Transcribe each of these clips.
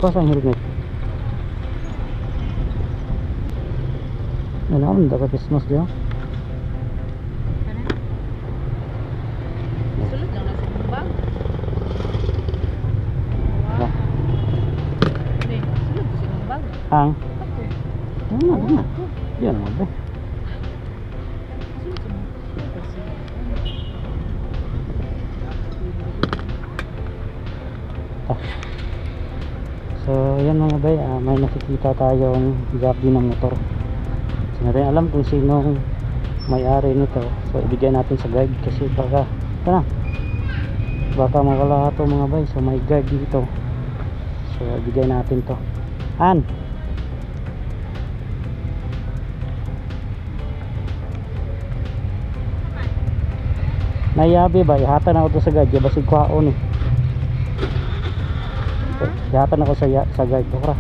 Kuas ang helmet. Ano dapat Christmas dia? Sulod lang na sa bag. Ah. Hindi, sulod sa bag. Ang Ako. ano? Yan mo ba? Sulod sa bag. So yan mga bay, may nakikita tayong gabi ng motor. Hindi natin alam kung sinong may-ari nito. So ibigay natin sa guide kasi baka mawala ito mga bay. So may guide dito. So ibigay natin to. An nayabi ba? Ihatan ako to sa guide. Basig kwaon eh. Ihatan ako sa guide. Bukra.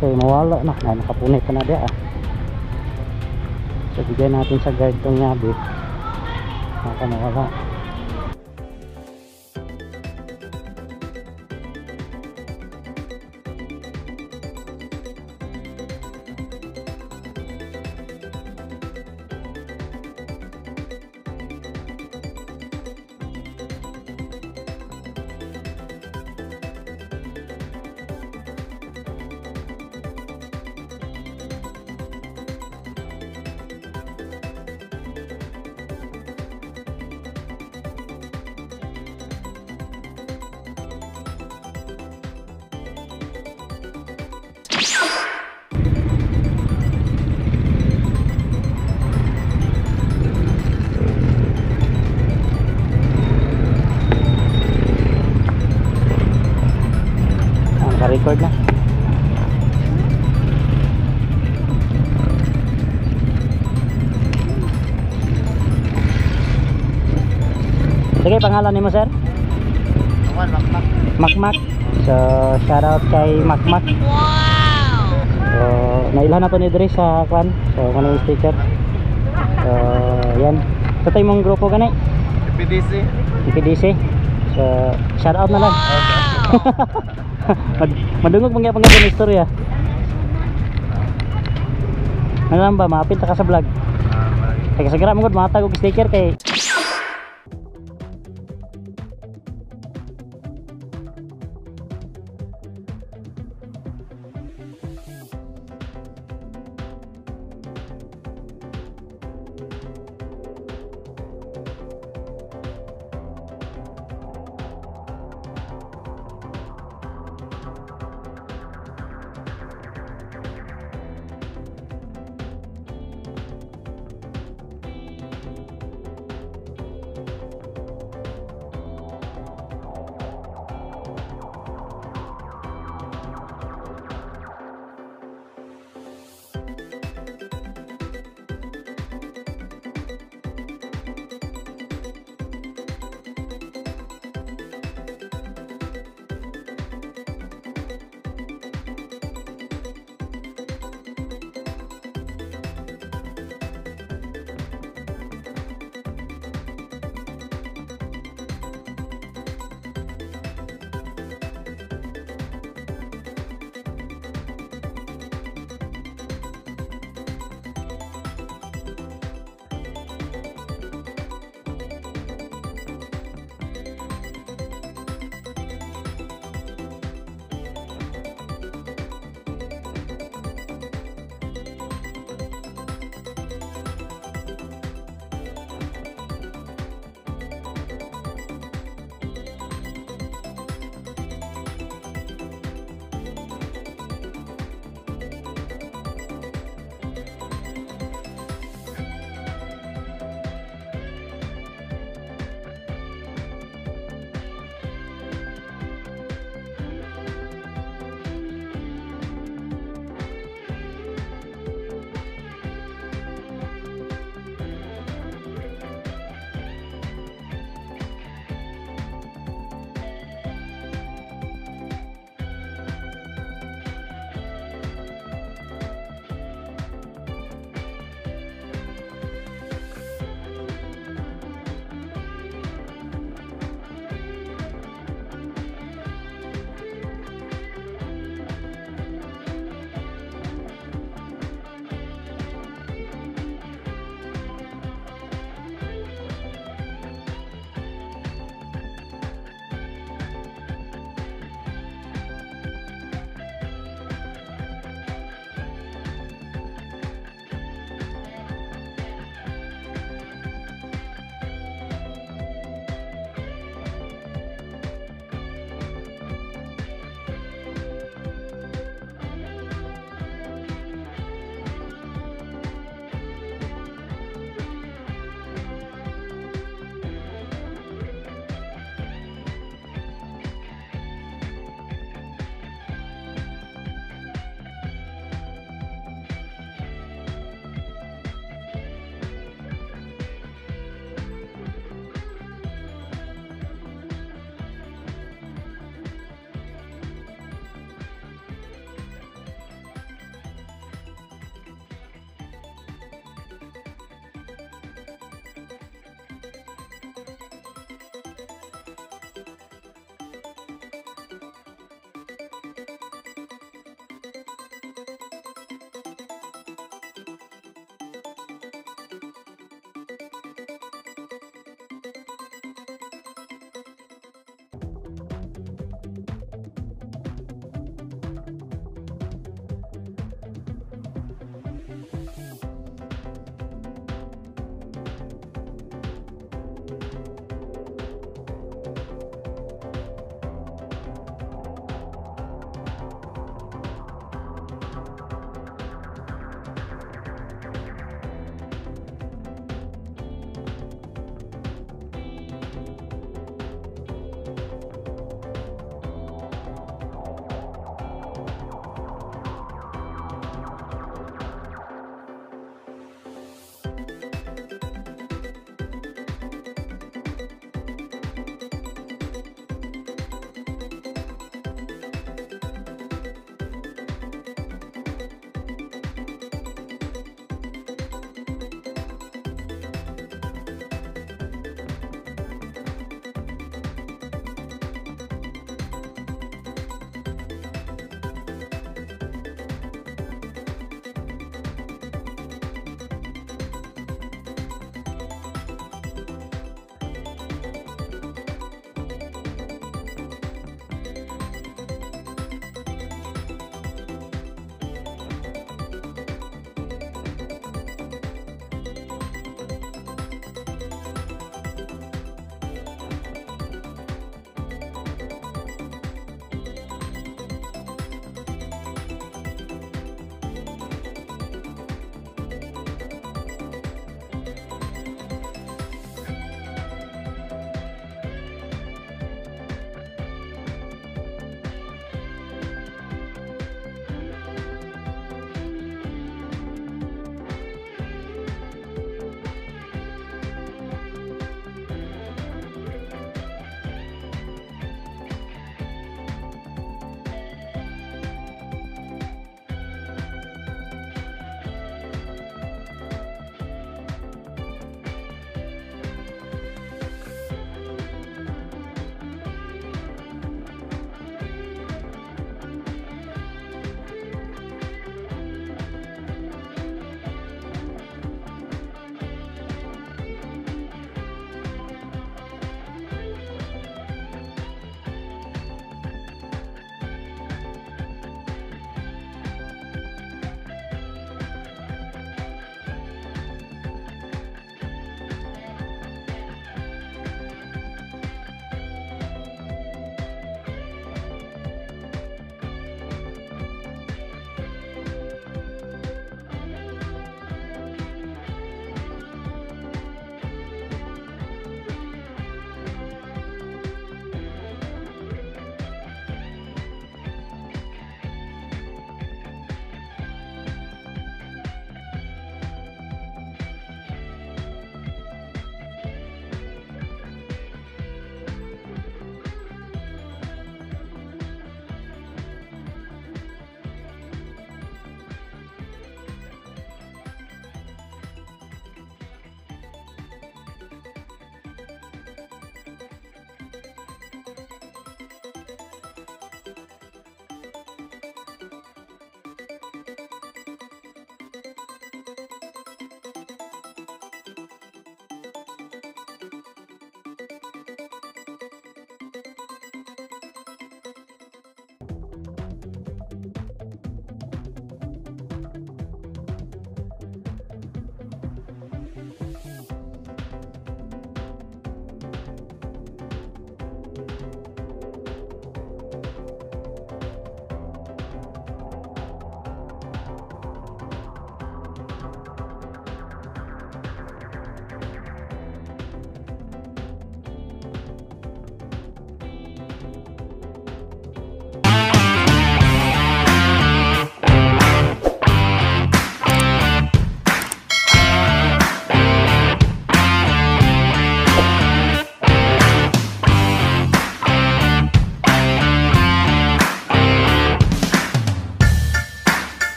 Okay, mawala na. Ay, nakapunay pa na dia So bigay natin sa guide tong yabi. Baka mawala. Record na. Sige, pangalan ni mo sir? Makmak. Makmak. So shout out kay Makmak. Wow! So nailan na to ni Dre sa kwan. So kanang sticker. So yan. Sa tayo mong grupo gani? PDC. So shout out na lang. Madungog mga pangalan istorya. Ano lang ba, maapit ka sa vlog. Kaya sagara mo gud matag og sticker kay